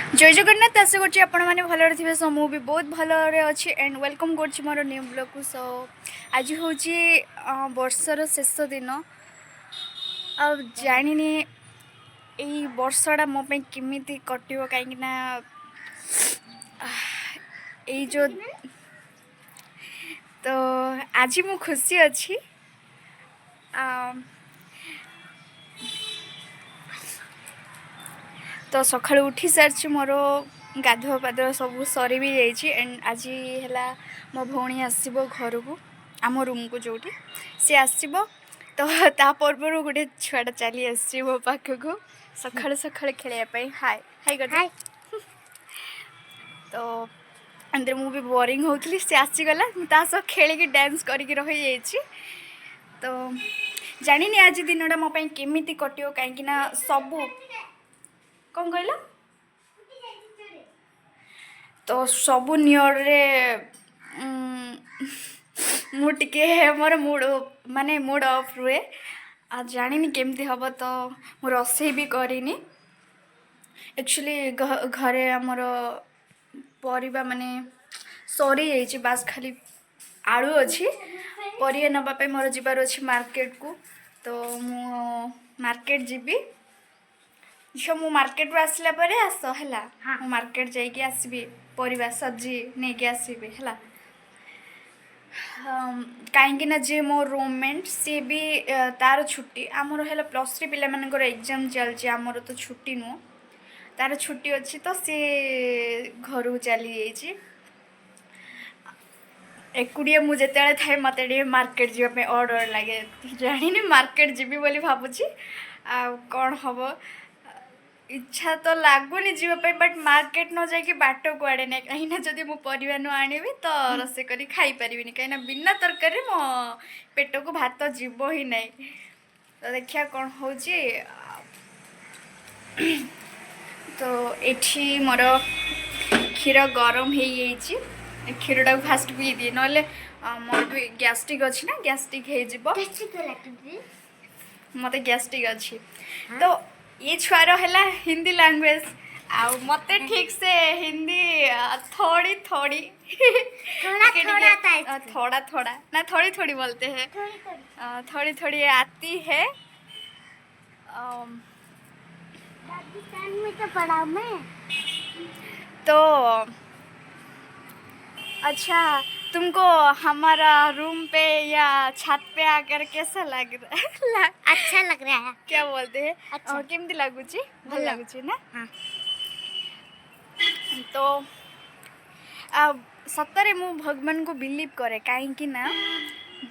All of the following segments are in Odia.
जय जगन्नाथ आशा करछि आपण माने भलरे थिबे सो मु भी बहुत भलरे अछि एंड वेलकम करछि मोर न्यू ब्लॉग को। सो आज होछि वर्षर शेष दिन। अब जानिनी एई वर्षटा मो पे किमिति कटियो काहे ना एई जो तो आज मु खुशी अछि। तो सकाळु उठी सारछि मोर गाधुआ पाधुआ सब सरी भी जाइछि एंड आज है मो भौणी आसब घर को आम रूम को जोटी सी आसब तो ता पूर्व गोटे छुआटा चली आसी मो पाख को सकाळु सकाळु खेलवाई हाय हाय कर तो अंदर मु भी बोरिंग होती सी आसीगला सह खेलिकी डांस करके रही जाइछि। तो जानिनी आज दिनटा मो ପାଇଁ केमिति कटियो काहे ना सबू कौन कहला तो सबू नियरे मुझे मोर मूड माने मूड ऑफ रुए आ जानी केमती हम तो मु रोसई भी करनी एक्चुअली घरे आमर परिबा माने सरी जाइए बास खाली आलू अच्छी परिया नवाप मोर जीवार अच्छी मार्केट को। तो मु मार्केट जीवी झील मु मार्केट रू आसला परे आस है मु मार्केट जाइए आसबि परिबा सब्जी नहीं कि आसबि है कहीं जे मो रूममेट सी भी तार छुट्टी आमर है +3 पिला मानकर एग्जाम चलती आमर तो छुट्टी नुह तार छुट्टी अच्छी तो सी घर को चली जाइए एकुड़िए मुझे थाए मत मार्केट जावाई ऑर्डर लगे जानी मार्केट जीवी बोली भावुची कौन हम इच्छा तो लगुनि जीवाई बट मार्केट न जाकि बाट कुआड़े ना कहीं जदि मु परिवा न आनी तो रोसे करी खाई पारिनी कहीं बिना तरकारी मो पेट को भात जीव ही ना। तो देखिया कौन हो तो एठी मोर क्षीर गरम हो क्षीर टाक फास्ट पी दिए ना मोर भी गैस्ट्रिक अच्छी ना गैस्ट्रिक मत गैस्ट्रिक अच्छी। तो ये छुआर है हिंदी लैंग्वेज आ मत ठीक से हिंदी थोड़ी थोड़ी थोड़ा थोड़ा ना थोड़ी थोड़ी बोलते हैं थोड़ी थोड़ी आती है। राजस्थान में तो पढ़ा मैं तो अच्छा तुमको हमारा रूम पे या छत पे आकर कैसा लग रहा है? अच्छा लग रहा है। क्या बोलते हैं अच्छा केमती लगुची भल लगुची ना। हाँ। तो सतरे मु भगवान को बिलीव करे कहीं ना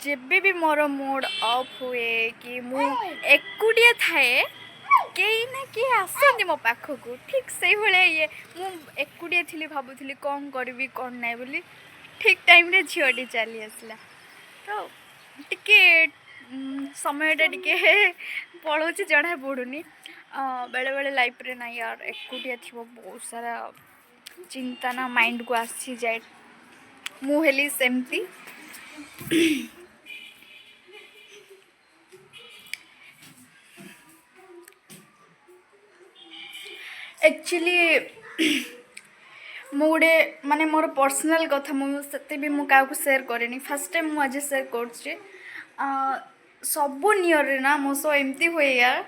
जेबे भी मोर मूड ऑफ हुए कि मु एकुटिया थाए कई ना किए आसती मो पाखक ठीक से भाया ये मुझे एकुटिया थी भावुली कौन करी कौन ना बोली ठीक टाइम रे झीटी चली आसला तो टिके समयटा टिके पड़ोची जड़ा पड़ूनी बेले बेले लाइफ रे ना यार एकुटिया थी बहुत सारा चिंता ना माइंड को आसी जाए मुझे सेमती एक्चुअली मुझे माने मोर पर्सनल कथा मुझे भी मुझे क्या सेयार करे फास्ट टाइम मुझे आज सेयार कर सबू नियर ना मो सो एमती हुए यार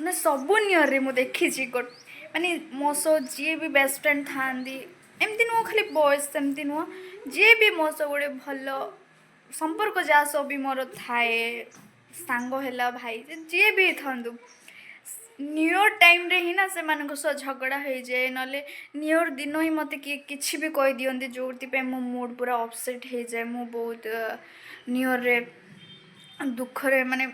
मैंने सबू नियर मुझे देखी माने मो सो जी भी बेस्ट फ्रेंड था एमती नुह खाली बॉयज सेमती नुह जी भी मो सो गोटे भल संपर्क जहाँ सब भी मोर थाए सांग है भाई जी भी था न्यू ईयर टाइम रे ही ना से मानक सह झगड़ा हो जाए ना न्यू ईयर दिन ही मत किसी भी कही दिखती जो मो मूड पूरा अपसेट हो जाए मु बहुत न्यू ईयर रे दुख रे माने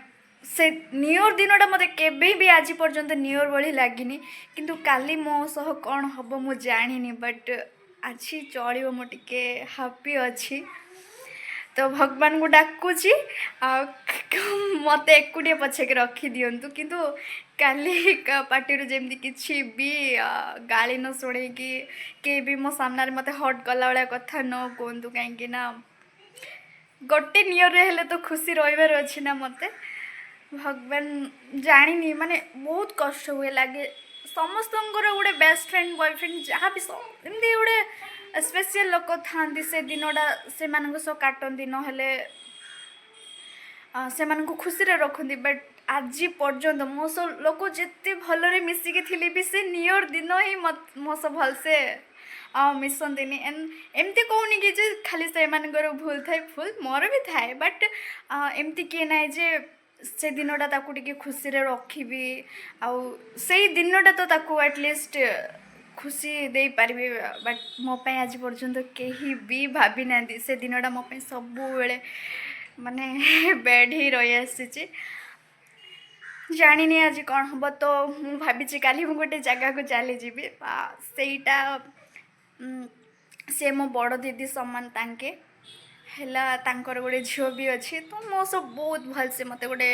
से न्यू ईयर दिनटा मत केबे भी आज पर्यंत न्यू ईयर भली लगिनी किंतु काली मो सह कौन हम मु जानी बट आज चलो मु टिके हैप्पी अच्छी। तो भगवान को डाकुची मत एकुटिया पछे के रखी दिंतु किंतु काली पार्टी जमी किसी भी गाली न शुणे कि भी मो सामने मत हट कला भाया कथा न कहतु कहीं गोटे नियर हेले तो खुशी रही अच्छी ना मत भगवान जानी माने बहुत कष्ट हुए लगे ସମସ୍ତଙ୍କର ଗୋଟେ ବେଷ୍ଟ ଫ୍ରେଣ୍ଡ ବୟଫ୍ରେଣ୍ଡ ଯାହା ବି ଏମିତି ଗୋଟେ ସ୍ପେଶିଆଲ ଲୋକ ଥାଆନ୍ତି ସେ ଦିନଟା ସେମାନଙ୍କ ସହ କାଟନ୍ତି ନହେଲେ ସେମାନଙ୍କୁ ଖୁସିରେ ରଖନ୍ତି ବଟ୍ ଆଜି ପର୍ଯ୍ୟନ୍ତ ମୋ ସହ ଲୋକ ଯେତେ ଭଲରେ ମିଶିକି ଥିଲେ ବି ସେ ନିଉ ଇୟର୍ ଦିନ ହିଁ ମୋ ସହ ଭଲସେ ମିଶନ୍ତିନି ଏମିତି କହୁନି କି ଯେ ଖାଲି ସେମାନଙ୍କର ଭୁଲ ଥାଏ ଭୁଲ ମୋର ବି ଥାଏ ବଟ୍ ଏମିତି କିଏ ନାହିଁ ଯେ ସେ ଦିନଟା ତାକୁ ଟିକେ ଖୁସିରେ ରଖିବି ଆଉ ସେଇ ଦିନଟା ତ ତାକୁ ଆଟଲିଷ୍ଟ ଖୁସି ଦେଇପାରିବି ବଟ୍ ମୋ ପାଇଁ ଆଜି ପର୍ଯ୍ୟନ୍ତ କେହି ବି ଭାବି ନାହାନ୍ତି ସେ ଦିନଟା ମୋ ପାଇଁ ସବୁବେଳେ ମାନେ ବେଡ଼ ହିଁ ରହିଆସିଛି ଜାଣିନି ଆଜି କ'ଣ ହେବ ତ ମୁଁ ଭାବିଛି କାଲି ମୁଁ ଗୋଟେ ଜାଗାକୁ ଚାଲିଯିବି ସେଇଟା ସେ ମୋ ବଡ଼ ଦିଦି ସମାନ ତାଙ୍କେ ହେଲା ତାଙ୍କର ଗୋଟେ ଝିଅ ବି ଅଛି ତ ମୋ ସହ ବହୁତ ଭଲସେ ମୋତେ ଗୋଟେ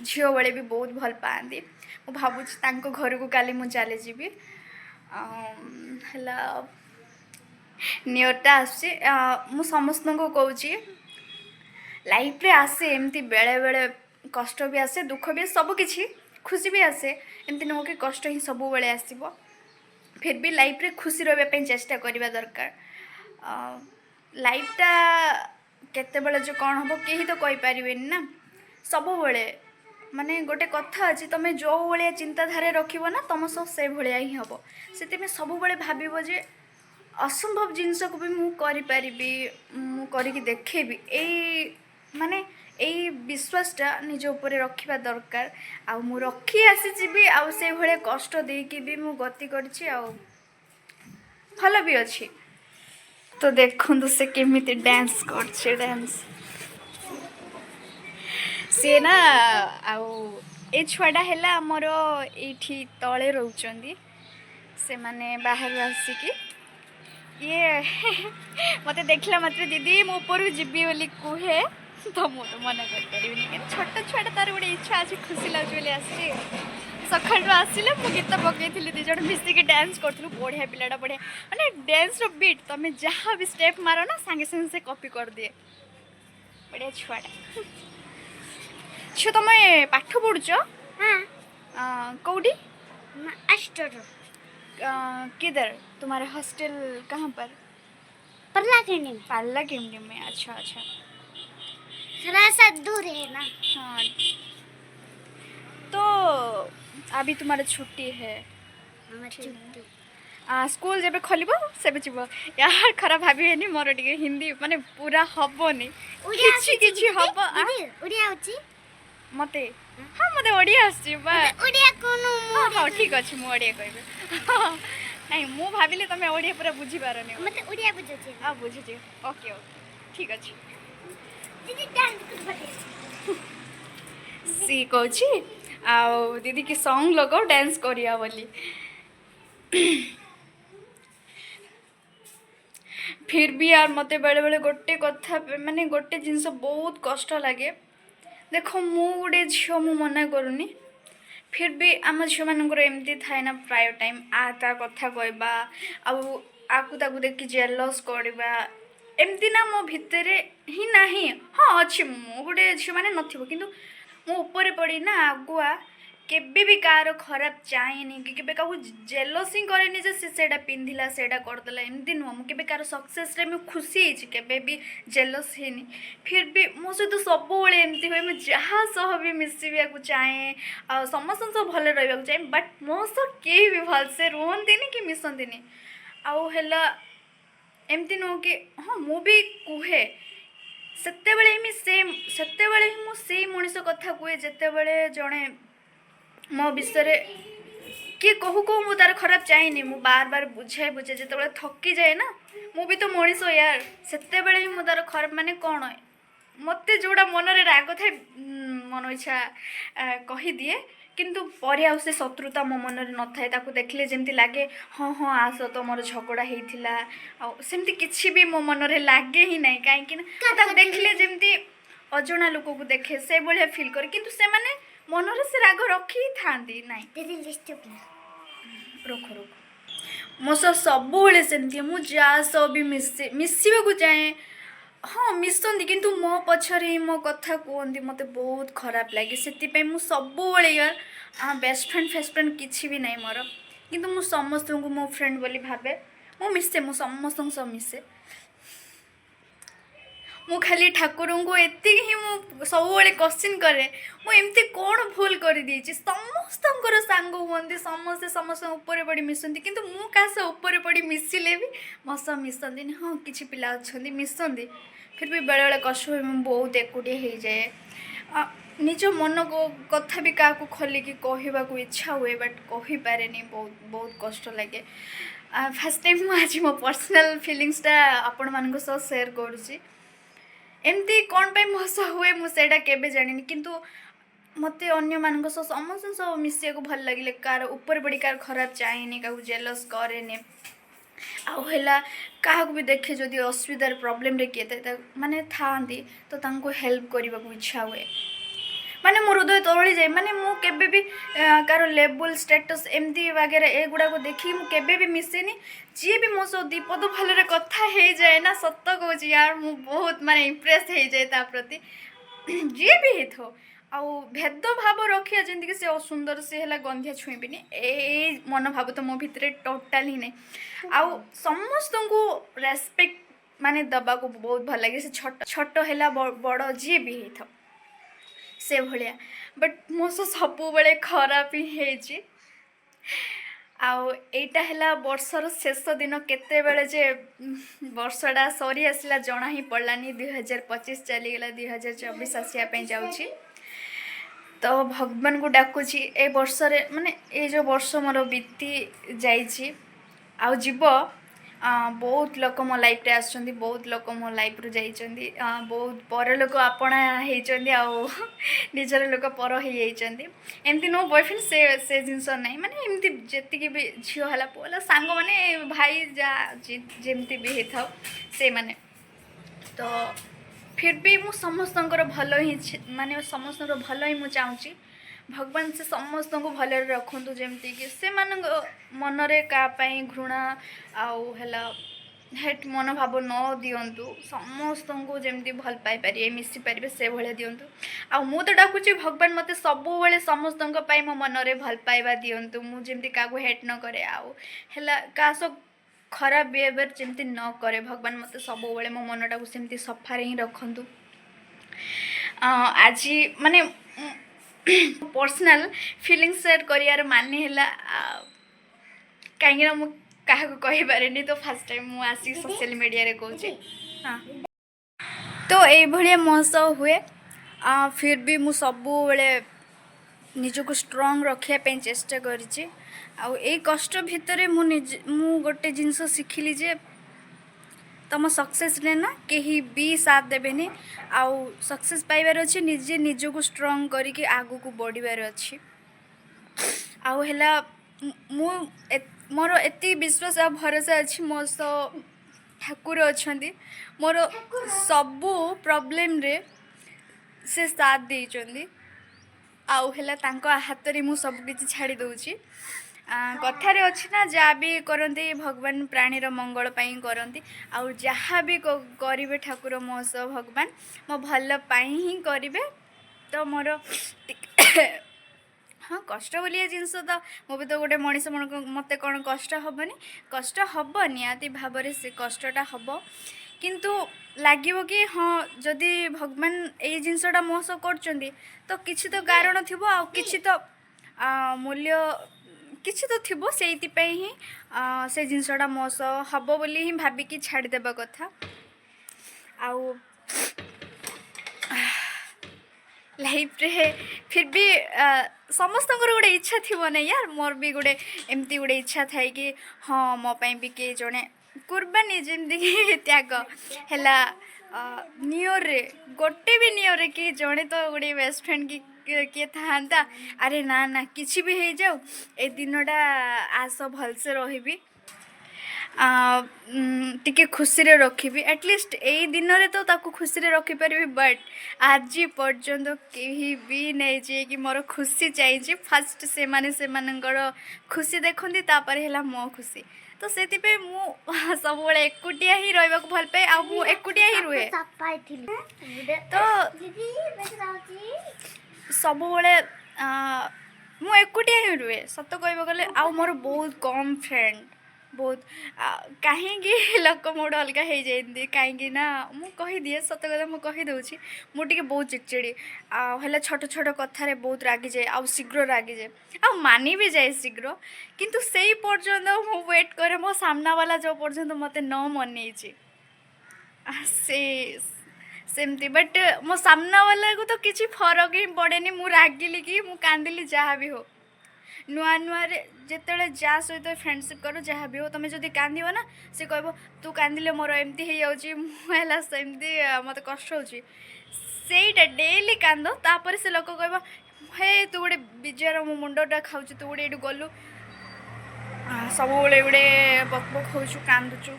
ଝିଅ ଭଳି ବି ବହୁତ ଭଲ ପାଆନ୍ତି ମୁଁ ଭାବୁଛି ତାଙ୍କ ଘରକୁ କାଲି ମୁଁ ଚାଲିଯିବି ହେଲା ନିଉ ଇୟର୍ଟା ଆସୁଛି ମୁଁ ସମସ୍ତଙ୍କୁ କହୁଛି ଲାଇଫ୍ରେ ଆସେ ଏମିତି ବେଳେବେଳେ କଷ୍ଟ ବି ଆସେ ଦୁଃଖ ବି ସବୁକିଛି ଖୁସି ବି ଆସେ ଏମିତି ନୁହଁ କି କଷ୍ଟ ହିଁ ସବୁବେଳେ ଆସିବ ଫିର୍ ବି ଲାଇଫ୍ରେ ଖୁସି ରହିବା ପାଇଁ ଚେଷ୍ଟା କରିବା ଦରକାର ଲାଇଫ୍ଟା କେତେବେଳେ ଯେ କ'ଣ ହେବ କେହି ତ କହିପାରିବେନି ନା ସବୁବେଳେ ମାନେ ଗୋଟେ କଥା ଅଛି ତୁମେ ଯେଉଁ ଭଳିଆ ଚିନ୍ତାଧାରା ରଖିବ ନା ତୁମ ସହ ସେଇଭଳିଆ ହିଁ ହେବ ସେଥିପାଇଁ ସବୁବେଳେ ଭାବିବ ଯେ ଅସମ୍ଭବ ଜିନିଷକୁ ବି ମୁଁ କରିପାରିବି ମୁଁ କରିକି ଦେଖେଇବି ମାନେ ଏଇ ବିଶ୍ୱାସଟା ନିଜ ଉପରେ ରଖିବା ଦରକାର ଆଉ ମୁଁ ରଖି ଆସିଛି ବି ଆଉ ସେଇଭଳିଆ କଷ୍ଟ ଦେଇକି ବି ମୁଁ ଗତି କରିଛି ଆଉ ଭଲ ବି ଅଛି ତ ଦେଖନ୍ତୁ ସେ କେମିତି ଡ୍ୟାନ୍ସ କରୁଛି ଡ୍ୟାନ୍ସ ସିଏ ନା ଆଉ ଏ ଛୁଆଟା ହେଲା ଆମର ଏଇଠି ତଳେ ରହୁଛନ୍ତି ସେମାନେ ବାହାରୁ ଆସିକି ଇଏ ମୋତେ ଦେଖିଲା ମାତ୍ରେ ଦିଦି ମୁଁ ଉପରକୁ ଯିବି ବୋଲି କୁହେ ତ ମୁଁ ତ ମନା କରିପାରିବିନି କିନ୍ତୁ ଛୋଟ ଛୁଆଟା ତାର ଗୋଟେ ଇଚ୍ଛା ଅଛି ଖୁସି ଲାଗୁଛି ବୋଲି ଆସିଛି ସକାଳୁ ଆସିଲେ ମୁଁ ଗୀତ ପକାଇଥିଲି ଦୁଇ ଜଣ ମିଶିକି ଡ୍ୟାନ୍ସ କରୁଥିଲୁ ବଢ଼ିଆ ପିଲାଟା ବଢ଼ିଆ ମାନେ ଡ୍ୟାନ୍ସର ବିଟ୍ ତୁମେ ଯାହା ବି ଷ୍ଟେପ୍ ମାର ନା ସାଙ୍ଗେ ସାଙ୍ଗେ ସେ କପି କରିଦିଏ ବଢ଼ିଆ ଛୁଆଟା ଝିଅ ତୁମେ ପାଠ ପଢ଼ୁଛ କେଉଁଠି किधर तुम्हारा हॉस्टल कहाँ पर पार्ला किंडी में अच्छा अच्छा थोड़ा सा दूर है ना हाँ तो अभी तुम्हारा छुट्टी है स्कूल जब खोल से यार खराब भाभी मोर टे हिंदी माने पूरा हेनी कि हम मत हाँ मत ओडिया हाँ ठीक अच्छे मुझे ओडिया कह नहीं मु भाविली तुम ओडिया पूरा बुझी पारनी हाँ बुझुची ओके ओके ठीक अच्छे सी कौन आउ दीदी की सॉन्ग लगाओ डांस करिया बोली फिर भी यार मत बेले बेले गोटे कथा माने गोटे जिनस बहुत कष्ट लगे देख मु गोटे झील मु मना करूनी फिर भी आम झील मानकर एमती थाए ना प्राय टाइम ता कथा कहवा आकु ताकु देखी जेलस करवा एमती ना मो भितर ही ना हाँ अच्छी मु गोटे झील मैंने नथिबो किंतु मो ऊपर पड़ी ना आगुआ केबे भी कार खराब चाहेनी कि केबे काहू जेलस ही करेनी जे सेटा पिंधिला सेटा करदेला एमती नुह मु केबे कार सक्सेस रे मु खुशी होइछि केबे भी जेलस हेनी फिर भी मो सहित सब बेले एमती हुए मुझे जहाँ सह भी मिसवा को चाहे समस्त सब भले रहा चाहे बट मो सह कहीं भी भलसे रुहंतिनी कि मिसंतिनी आउ हैला एमती नुह कि हाँ मु भी कुहे सेतेबेले ही मु सेई मनीष कथा कुहे जेतेबेले जणे मो विषय किए कहू कहू मु तार खराब चाहेनी मु बार बार बुझाए जिते थकी जाए ना मु भी तो मनीष यार सेतेबेले ही मु तार खराब माने कौन मत जोड़ा मन में राग थाए मन इच्छा कहीदिए किंतु पर आउ से शत्रुता मो मन में न थाए ताकू देखले जमती लगे हाँ हाँ आस तो मोर झगड़ा होता सेमती किसी भी मो मन में लगे ही ना कहीं देखले जमती अजणा लोक को देखे से भाया फिल करे किंतु से माने मन में से राग रखी था ना रोक रोक मो सब सेमती मुझे सब भी मिसवा को चाहे हाँ मिसती किंतु मो पछरे ही मो कथा कहती मत बहुत खराब लगे से सब यार बेस्ट फ्रेंड किसी भी नहीं मोर କିନ୍ତୁ ମୁଁ ସମସ୍ତଙ୍କୁ ମୋ ଫ୍ରେଣ୍ଡ ବୋଲି ଭାବେ ମୁଁ ମିଶେ ମୁଁ ସମସ୍ତଙ୍କ ସହ ମିଶେ ମୁଁ ଖାଲି ଠାକୁରଙ୍କୁ ଏତିକି ହିଁ ମୁଁ ସବୁବେଳେ କ୍ୱେଶ୍ଚିନ୍ କରେ ମୁଁ ଏମିତି କ'ଣ ଭୁଲ କରିଦେଇଛି ସମସ୍ତଙ୍କର ସାଙ୍ଗ ହୁଅନ୍ତି ସମସ୍ତେ ସମସ୍ତଙ୍କ ଉପରେ ପଡ଼ି ମିଶନ୍ତି କିନ୍ତୁ ମୁଁ କାହା ସହ ଉପରେ ପଡ଼ି ମିଶିଲେ ବି ମୋ ସହ ମିଶନ୍ତିନି ହଁ କିଛି ପିଲା ଅଛନ୍ତି ମିଶନ୍ତି ଫିର୍ ବି ବେଳେବେଳେ କଷ୍ଟ ହୁଏ ମୁଁ ବହୁତ ଏକୁଟିଆ ହେଇଯାଏ ନିଜ ମନ କଥା ବି କାହାକୁ ଖୋଲିକି କହିବାକୁ ଇଚ୍ଛା ହୁଏ ବଟ୍ କହିପାରେନି ବହୁତ ବହୁତ କଷ୍ଟ ଲାଗେ ଫାର୍ଷ୍ଟ ଟାଇମ୍ ମୁଁ ଆଜି ମୋ ପର୍ସନାଲ୍ ଫିଲିଙ୍ଗସଟା ଆପଣମାନଙ୍କ ସହ ସେୟାର କରୁଛି ଏମିତି କ'ଣ ପାଇଁ ମୋ ସହ ହୁଏ ମୁଁ ସେଇଟା କେବେ ଜାଣିନି କିନ୍ତୁ ମୋତେ ଅନ୍ୟମାନଙ୍କ ସହ ସମସ୍ତଙ୍କ ସହ ମିଶିବାକୁ ଭଲ ଲାଗିଲେ କାହାର ଉପରେ ପଡ଼ି କାହାର ଖରାପ ଚାହେଁନି କାହାକୁ ଜେଲସ୍ କରେନି ଆଉ ହେଲା କାହାକୁ ବି ଦେଖେ ଯଦି ଅସୁବିଧାରେ ପ୍ରୋବ୍ଲେମରେ କିଏ ମାନେ ଥାଆନ୍ତି ତ ତାଙ୍କୁ ହେଲ୍ପ କରିବାକୁ ଇଚ୍ଛା ହୁଏ ମାନେ ମୋ ହୃଦୟ ତରଳିଯାଏ ମାନେ ମୁଁ କେବେ ବି କାହାର ଲେବୁଲ୍ ଷ୍ଟାଟସ୍ ଏମିତି ବାଗେରା ଏଗୁଡ଼ାକୁ ଦେଖିକି ମୁଁ କେବେ ବି ମିଶେନି ଯିଏ ବି ମୋ ସହ ଦୁଇପଦ ଭଲରେ କଥା ହେଇଯାଏ ନା ସତ କହୁଛି ୟାର ମୁଁ ବହୁତ ମାନେ ଇମ୍ପ୍ରେସ୍ ହେଇଯାଏ ତା ପ୍ରତି ଯିଏ ବି ହେଇଥାଉ ଆଉ ଭେଦଭାବ ରଖିବା ଯେମିତିକି ସେ ଅସୁନ୍ଦର ସେ ହେଲା ଗନ୍ଧିଆ ଛୁଇଁବିନି ଏଇ ମନୋଭାବ ତ ମୋ ଭିତରେ ଟୋଟାଲ୍ ହିଁ ନାହିଁ ଆଉ ସମସ୍ତଙ୍କୁ ରେସ୍ପେକ୍ଟ ମାନେ ଦେବାକୁ ବହୁତ ଭଲ ଲାଗେ ସେ ଛୋଟ ହେଲା ବଡ଼ ଯିଏ ବି ହେଇଥାଉ ସେଭଳିଆ ବଟ୍ ମୋ ସହ ସବୁବେଳେ ଖରାପ ହିଁ ହେଇଛି ଆଉ ଏଇଟା ହେଲା ବର୍ଷର ଶେଷ ଦିନ କେତେବେଳେ ଯେ ବର୍ଷଟା ସରି ଆସିଲା ଜଣା ହିଁ ପଡ଼ିଲାନି 2025 ଚାଲିଗଲା 2024 ଆସିବା ପାଇଁ ଯାଉଛି ତ ଭଗବାନଙ୍କୁ ଡାକୁଛି ଏ ବର୍ଷରେ ମାନେ ଏ ଯେଉଁ ବର୍ଷ ମୋର ବିତି ଯାଇଛି ଆଉ ଯିବ ବହୁତ ଲୋକ ମୋ ଲାଇଫ୍ରେ ଆସୁଛନ୍ତି ବହୁତ ଲୋକ ମୋ ଲାଇଫ୍ରୁ ଯାଇଛନ୍ତି ବହୁତ ପର ଲୋକ ଆପଣା ହେଇଛନ୍ତି ଆଉ ନିଜର ଲୋକ ପର ହେଇଯାଇଛନ୍ତି ଏମିତି ନୋ ବୟଫ୍ରେଣ୍ଡ ସେ ଜିନିଷ ନାହିଁ ମାନେ ଏମିତି ଯେତିକି ବି ଝିଅ ହେଲା ପୁଅ ହେଲା ସାଙ୍ଗମାନେ ଭାଇ ଯାହା ଯେମିତି ବି ହେଇଥାଉ ସେଇମାନେ ତ ଫିର୍ ବି ମୁଁ ସମସ୍ତଙ୍କର ଭଲ ହିଁ ମାନେ ସମସ୍ତଙ୍କର ଭଲ ହିଁ ମୁଁ ଚାହୁଁଛି ଭଗବାନ ସେ ସମସ୍ତଙ୍କୁ ଭଲରେ ରଖନ୍ତୁ ଯେମିତିକି ସେମାନଙ୍କ ମନରେ କାହା ପାଇଁ ଘୃଣା ଆଉ ହେଲା ହେଟ୍ ମନୋଭାବ ନ ଦିଅନ୍ତୁ ସମସ୍ତଙ୍କୁ ଯେମିତି ଭଲ ପାଇପାରିବେ ମିଶିପାରିବେ ସେଭଳିଆ ଦିଅନ୍ତୁ ଆଉ ମୁଁ ତ ଡାକୁଛି ଭଗବାନ ମୋତେ ସବୁବେଳେ ସମସ୍ତଙ୍କ ପାଇଁ ମୋ ମନରେ ଭଲ ପାଇବା ଦିଅନ୍ତୁ ମୁଁ ଯେମିତି କାହାକୁ ହେଟ୍ ନ କରେ ଆଉ ହେଲା କାହା ସହ ଖରାପ ବିହେଭିଅର୍ ଯେମିତି ନ କରେ ଭଗବାନ ମୋତେ ସବୁବେଳେ ମୋ ମନଟାକୁ ସେମିତି ସଫାରେ ହିଁ ରଖନ୍ତୁ ଆଜି ମାନେ ପର୍ସନାଲ୍ ଫିଲିଙ୍ଗସ୍ ସେୟାର କରିବାର ମାନେ ହେଲା କାହିଁକିନା ମୁଁ କାହାକୁ କହିପାରେନି ତ ଫାର୍ଷ୍ଟ ଟାଇମ୍ ମୁଁ ଆସିକି ସୋସିଆଲ ମିଡ଼ିଆରେ କହୁଛି ହଁ ତ ଏଇଭଳିଆ ମୋ ସହ ହୁଏ ଫିର୍ ବି ମୁଁ ସବୁବେଳେ ନିଜକୁ ଷ୍ଟ୍ରଙ୍ଗ ରଖିବା ପାଇଁ ଚେଷ୍ଟା କରିଛି ଆଉ ଏଇ କଷ୍ଟ ଭିତରେ ମୁଁ ଗୋଟେ ଜିନିଷ ଶିଖିଲି ଯେ ତମ ସକ୍ସେସ୍ରେ ନା କେହି ବି ସାଥ ଦେବେନି ଆଉ ସକ୍ସେସ୍ ପାଇବାର ଅଛି ନିଜେ ନିଜକୁ ଷ୍ଟ୍ରଙ୍ଗ କରିକି ଆଗକୁ ବଢ଼ିବାର ଅଛି ଆଉ ହେଲା ମୁଁ ମୋର ଏତିକି ବିଶ୍ୱାସ ଆଉ ଭରସା ଅଛି ମୋ ସହ ଠାକୁର ଅଛନ୍ତି ମୋର ସବୁ ପ୍ରୋବ୍ଲେମ୍ରେ ସେ ସାଥ ଦେଇଛନ୍ତି ଆଉ ହେଲା ତାଙ୍କ ହାତରେ ମୁଁ ସବୁକିଛି ଛାଡ଼ି ଦେଉଛି କଥାରେ ଅଛି ନା ଯାହା ବି କରନ୍ତି ଭଗବାନ ପ୍ରାଣୀର ମଙ୍ଗଳ ପାଇଁ କରନ୍ତି ଆଉ ଯାହା ବି କରିବେ ଠାକୁର ମୋ ସହ ଭଗବାନ ମୋ ଭଲ ପାଇଁ ହିଁ କରିବେ ତ ମୋର ହଁ କଷ୍ଟ ବୋଲିଆ ଜିନିଷ ତ ମୁଁ ବି ତ ଗୋଟେ ମଣିଷ ମୋତେ କ'ଣ କଷ୍ଟ ହେବନି କଷ୍ଟ ହେବ ନିହାତି ଭାବରେ ସେ କଷ୍ଟଟା ହେବ କିନ୍ତୁ ଲାଗିବ କି ହଁ ଯଦି ଭଗବାନ ଏଇ ଜିନିଷଟା ମୋ ସହ କରୁଛନ୍ତି ତ କିଛି ତ କାରଣ ଥିବ ଆଉ କିଛି ତ ମୂଲ୍ୟ କିଛି ତ ଥିବ ସେଇଥିପାଇଁ ହିଁ ସେ ଜିନିଷଟା ମୋ ସହ ହେବ ବୋଲି ହିଁ ଭାବିକି ଛାଡ଼ିଦେବା କଥା ଆଉ ଲାଇଫ୍ରେ ଫିର୍ ବି ସମସ୍ତଙ୍କର ଗୋଟେ ଇଚ୍ଛା ଥିବ ନା ୟାର ମୋର ବି ଗୋଟେ ଏମିତି ଗୋଟେ ଇଚ୍ଛା ଥାଏ କି ହଁ ମୋ ପାଇଁ ବି କିଏ ଜଣେ କୁର୍ବାନୀ ଯେମିତିକି ତ୍ୟାଗ ହେଲା ନିୟରରେ ଗୋଟେ ବି ନିୟରରେ କି ଜଣେ ତ ଗୋଟେ ବେଷ୍ଟ ଫ୍ରେଣ୍ଡ କିଏ ଥାଆନ୍ତା ଆରେ ନା ନା କିଛି ବି ହେଇଯାଉ ଏ ଦିନଟା ଆସ ଭଲସେ ରହିବି ଟିକେ ଖୁସିରେ ରଖିବି ଆଟଲିଷ୍ଟ ଏଇ ଦିନରେ ତ ତାକୁ ଖୁସିରେ ରଖିପାରିବି ବଟ୍ ଆଜି ପର୍ଯ୍ୟନ୍ତ କେହି ବି ନେଇ ଯିଏକି ମୋର ଖୁସି ଚାହିଁଛି ଫାର୍ଷ୍ଟ ସେମାନେ ସେମାନଙ୍କର ଖୁସି ଦେଖନ୍ତି ତାପରେ ହେଲା ମୋ ଖୁସି ତ ସେଥିପାଇଁ ମୁଁ ସବୁବେଳେ ଏକୁଟିଆ ହିଁ ରହିବାକୁ ଭଲ ପାଏ ଆଉ ମୁଁ ଏକୁଟିଆ ହିଁ ରୁହେ ତ ସବୁବେଳେ ମୁଁ ଏକୁଟିଆ ହିଁ ରୁହେ ସତ କହିବାକୁ ଗଲେ। ଆଉ ମୋର ବହୁତ କମ୍ ଫ୍ରେଣ୍ଡ ବହୁତ କାହିଁକି ଲୋକ ମୋଠୁ ଅଲଗା ହେଇଯାଆନ୍ତି କାହିଁକି ନା ମୁଁ କହିଦିଏ ସତ କଥା ମୁଁ କହିଦେଉଛି ମୁଁ ଟିକେ ବହୁତ ଚିଡ଼ଚିଡ଼ି ଆଉ ହେଲେ ଛୋଟ ଛୋଟ କଥାରେ ବହୁତ ରାଗିଯାଏ ଆଉ ଶୀଘ୍ର ରାଗିଯାଏ ଆଉ ମାନି ବି ଯାଏ ଶୀଘ୍ର। କିନ୍ତୁ ସେଇ ପର୍ଯ୍ୟନ୍ତ ମୁଁ ୱେଟ୍ କରେ ମୋ ସାମ୍ନାବାଲା ଯେଉଁ ପର୍ଯ୍ୟନ୍ତ ମୋତେ ନ ମନେଇଛି ସେ ସେମିତି ବଟ୍ ମୋ ସାମ୍ନାବାଲାକୁ ତ କିଛି ଫରକ ହିଁ ପଡ଼େନି ମୁଁ ରାଗିଲି କି ମୁଁ କାନ୍ଦିଲି ଯାହା ବି ହଉ। ନୂଆ ନୂଆରେ ଯେତେବେଳେ ଯାହା ସହିତ ଫ୍ରେଣ୍ଡସିପ୍ କର ଯାହା ବି ହଉ ତମେ ଯଦି କାନ୍ଦିବ ନା ସେ କହିବ ତୁ କାନ୍ଦିଲେ ମୋର ଏମିତି ହେଇଯାଉଛି ମୁଁ ହେଲା ସେମିତି ମୋତେ କଷ୍ଟ ହେଉଛି। ସେଇଟା ଡେଲି କାନ୍ଦ ତାପରେ ସେ ଲୋକ କହିବ ହେ ତୁ ଗୋଟେ ବିଜାର ମୋ ମୁଣ୍ଡଟା ଖାଉଛି ତୁ ଗୋଟେ ଏଇଠୁ ଗଲୁ ସବୁବେଳେ ଗୋଟେ ବକ୍ ବକ୍ ହେଉଛୁ କାନ୍ଦୁଛୁ।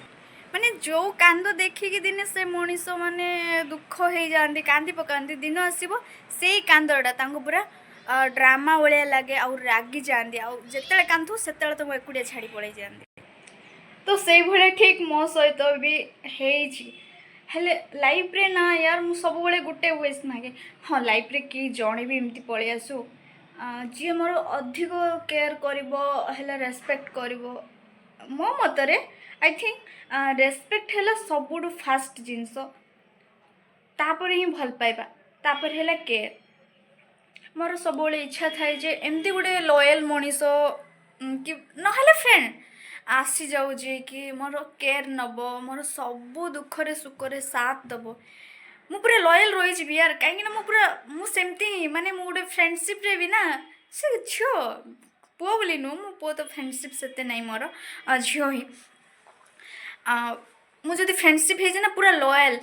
ମାନେ ଯେଉଁ କାନ୍ଦ ଦେଖିକି ଦିନେ ସେ ମଣିଷ ମାନେ ଦୁଃଖ ହେଇଯାଆନ୍ତି କାନ୍ଦି ପକାନ୍ତି ଦିନ ଆସିବ ସେଇ କାନ୍ଦଟା ତାଙ୍କୁ ପୁରା ଡ୍ରାମା ଭଳିଆ ଲାଗେ ଆଉ ରାଗିଯାଆନ୍ତି ଆଉ ଯେତେବେଳେ କାନ୍ଦୁ ସେତେବେଳେ ତ ମୁଁ ଏକୁଟିଆ ଛାଡ଼ି ପଳେଇ ଯାଆନ୍ତି। ତ ସେଇଭଳିଆ ଠିକ୍ ମୋ ସହିତ ବି ହେଇଛି। ହେଲେ ଲାଇଫ୍ରେ ନା ୟାର ମୁଁ ସବୁବେଳେ ଗୋଟେ ୱେସ୍ ମାଗେ ହଁ ଲାଇଫ୍ରେ କେହି ଜଣେ ବି ଏମିତି ପଳେଇ ଆସୁ ଯିଏ ମୋର ଅଧିକ କେୟାର କରିବ ହେଲେ ରେସ୍ପେକ୍ଟ କରିବ। ମୋ ମତରେ ଆଇ ଥିଙ୍କ ରେସ୍ପେକ୍ଟ ହେଲା ସବୁଠୁ ଫାଷ୍ଟ ଜିନିଷ ତାପରେ ହିଁ ଭଲ ପାଇବା ତାପରେ ହେଲା କେୟାର। ମୋର ସବୁବେଳେ ଇଚ୍ଛା ଥାଏ ଯେ ଏମିତି ଗୋଟେ ଲୟାଲ୍ ମଣିଷ କି ନହେଲେ ଫ୍ରେଣ୍ଡ ଆସିଯାଉ ଯିଏକି ମୋର କେୟାର ନେବ ମୋର ସବୁ ଦୁଃଖରେ ସୁଖରେ ସାଥ ଦେବ। ମୁଁ ପୁରା ଲୟାଲ୍ ରହିଯିବି ୟାର କାହିଁକିନା ମୁଁ ସେମିତି ହିଁ ମାନେ ମୁଁ ଗୋଟେ ଫ୍ରେଣ୍ଡସିପ୍ରେ ବି ନା ସେ ଝିଅ ପୁଅ ବୋଲି ନୁହଁ ମୁଁ ପୁଅ ତ ଫ୍ରେଣ୍ଡସିପ୍ ସେତେ ନାହିଁ ମୋର ଝିଅ ହିଁ ମୁଁ ଯଦି ଫ୍ରେଣ୍ଡସିପ୍ ହେଇଛି ନା ପୁରା ଲୟାଲ୍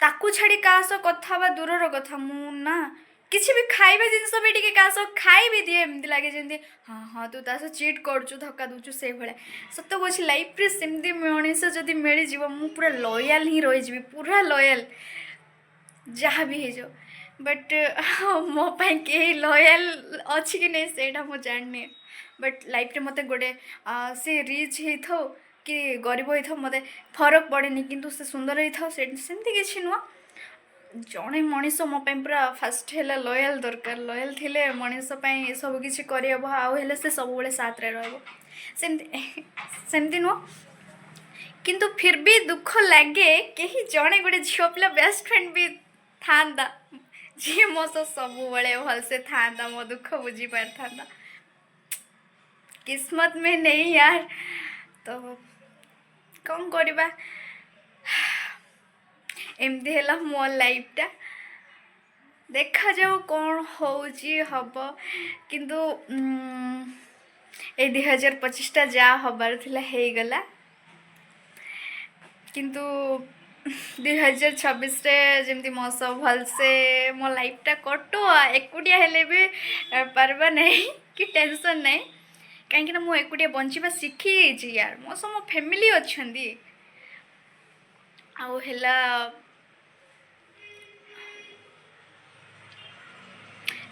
ତାକୁ ଛାଡ଼ି କାହା ସହ କଥା ହେବା ଦୂରର କଥା ମୁଁ ନା କିଛି ବି ଖାଇବା ଜିନିଷ ବି ଟିକେ କାହା ସହ ଖାଇ ବି ଦିଏ ଏମିତି ଲାଗେ ଯେମିତି ହଁ ହଁ ତୁ ତା ସହ ଚିଟ୍ କରୁଛୁ ଧକ୍କା ଦେଉଛୁ ସେଇଭଳିଆ। ସତ କହୁଛି ଲାଇଫ୍ରେ ସେମିତି ମଣିଷ ଯଦି ମିଳିଯିବ ମୁଁ ପୁରା ଲୟାଲ୍ ହିଁ ରହିଯିବି ପୁରା ଲୟାଲ୍ ଯାହା ବି ହେଇଯାଉ। ବଟ୍ ମୋ ପାଇଁ କେହି ଲୟାଲ୍ ଅଛି କି ନାହିଁ ସେଇଟା ମୁଁ ଜାଣିନି। ବଟ୍ ଲାଇଫ୍ରେ ମୋତେ ଗୋଟେ ସେ ରିଚ୍ ହେଇଥାଉ କି ଗରିବ ହେଇଥାଉ ମୋତେ ଫରକ ପଡ଼େନି କିନ୍ତୁ ସେ ସୁନ୍ଦର ହେଇଥାଉ ସେମିତି କିଛି ନୁହଁ। ଜଣେ ମଣିଷ ମୋ ପାଇଁ ପୁରା ଫାଷ୍ଟ ହେଲା ଲୟାଲ୍ ଦରକାର। ଲୟାଲ୍ ଥିଲେ ମଣିଷ ପାଇଁ ସବୁ କିଛି କରିହେବ ଆଉ ହେଲେ ସେ ସବୁବେଳେ ସାଥରେ ରହିବ ସେମିତି ନୁହଁ। କିନ୍ତୁ ଫିର୍ ବି ଦୁଃଖ ଲାଗେ କେହି ଜଣେ ଗୋଟେ ଝିଅ ପିଲା ବେଷ୍ଟ ଫ୍ରେଣ୍ଡ ବି ଥାନ୍ତା ଯିଏ ମୋ ସହ ସବୁବେଳେ ଭଲସେ ଥାନ୍ତା ମୋ ଦୁଃଖ ବୁଝିପାରିଥାନ୍ତା। କିସ୍ମତ ମେ ନେଇ ୟାର ତ କ'ଣ କରିବା ଏମିତି ହେଲା ମୋ ଲାଇଫ୍ଟା ଦେଖାଯାଉ କ'ଣ ହେଉଛି ହେବ। କିନ୍ତୁ ଏଇ 2025ଟା ଯାହା ହେବାର ଥିଲା ହେଇଗଲା। କିନ୍ତୁ 2026ରେ ଯେମିତି ମୋ ସହ ଭଲସେ ମୋ ଲାଇଫ୍ଟା କଟୁ ଏକୁଟିଆ ହେଲେ ବି ପାରିବା ନାହିଁ କି ଟେନସନ୍ ନାହିଁ କାହିଁକିନା ମୁଁ ଏକୁଟିଆ ବଞ୍ଚିବା ଶିଖିଯାଇଛି ୟାର ମୋ ସହ ମୋ ଫ୍ୟାମିଲି ଅଛନ୍ତି। ଆଉ ହେଲା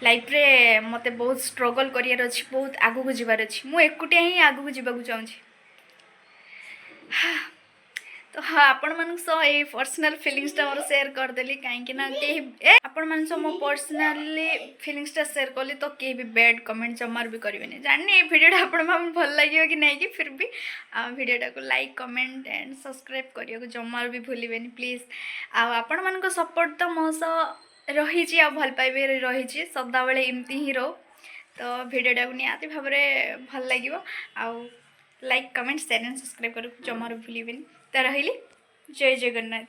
ଲାଇଫ୍ରେ ମୋତେ ବହୁତ ଷ୍ଟ୍ରଗଲ୍ କରିବାର ଅଛି ବହୁତ ଆଗକୁ ଯିବାର ଅଛି ମୁଁ ଏକୁଟିଆ ହିଁ ଆଗକୁ ଯିବାକୁ ଚାହୁଁଛି। ତ ଆପଣମାନଙ୍କ ସହ ଏଇ ପର୍ସନାଲ୍ ଫିଲିଙ୍ଗସଟା ମୋର ସେୟାର କରିଦେଲି କାହିଁକିନା କେହି ଆପଣମାନଙ୍କ ସହ ମୋ ପର୍ସନାଲି ଫିଲିଙ୍ଗସଟା ସେୟାର କଲି ତ କେହି ବି ବ୍ୟାଡ୍ କମେଣ୍ଟ ଜମାରୁ ବି କରିବେନି। ଜାଣିନି ଏଇ ଭିଡ଼ିଓଟା ଆପଣମାନଙ୍କୁ ଭଲ ଲାଗିବ କି ନାହିଁ କି ଫିର୍ ବି ଭିଡ଼ିଓଟାକୁ ଲାଇକ୍ କମେଣ୍ଟ ଆଣ୍ଡ ସବସ୍କ୍ରାଇବ୍ କରିବାକୁ ଜମାରୁ ବି ଭୁଲିବେନି ପ୍ଲିଜ୍। ଆଉ ଆପଣମାନଙ୍କ ସପୋର୍ଟ ତ ମୋ ସହ ରହିଛି ଆଉ ଭଲ ପାଇବାରେ ରହିଛି ସଦାବେଳେ ଏମିତି ହିଁ ରହୁ। ତ ଭିଡ଼ିଓଟାକୁ ନିହାତି ଭାବରେ ଭଲ ଲାଗିବ ଆଉ like comment share and subscribe କରିବାକୁ ଜମାରୁ ଭୁଲିବେନି। ତ ରହିଲି ଜୟ ଜଗନ୍ନାଥ।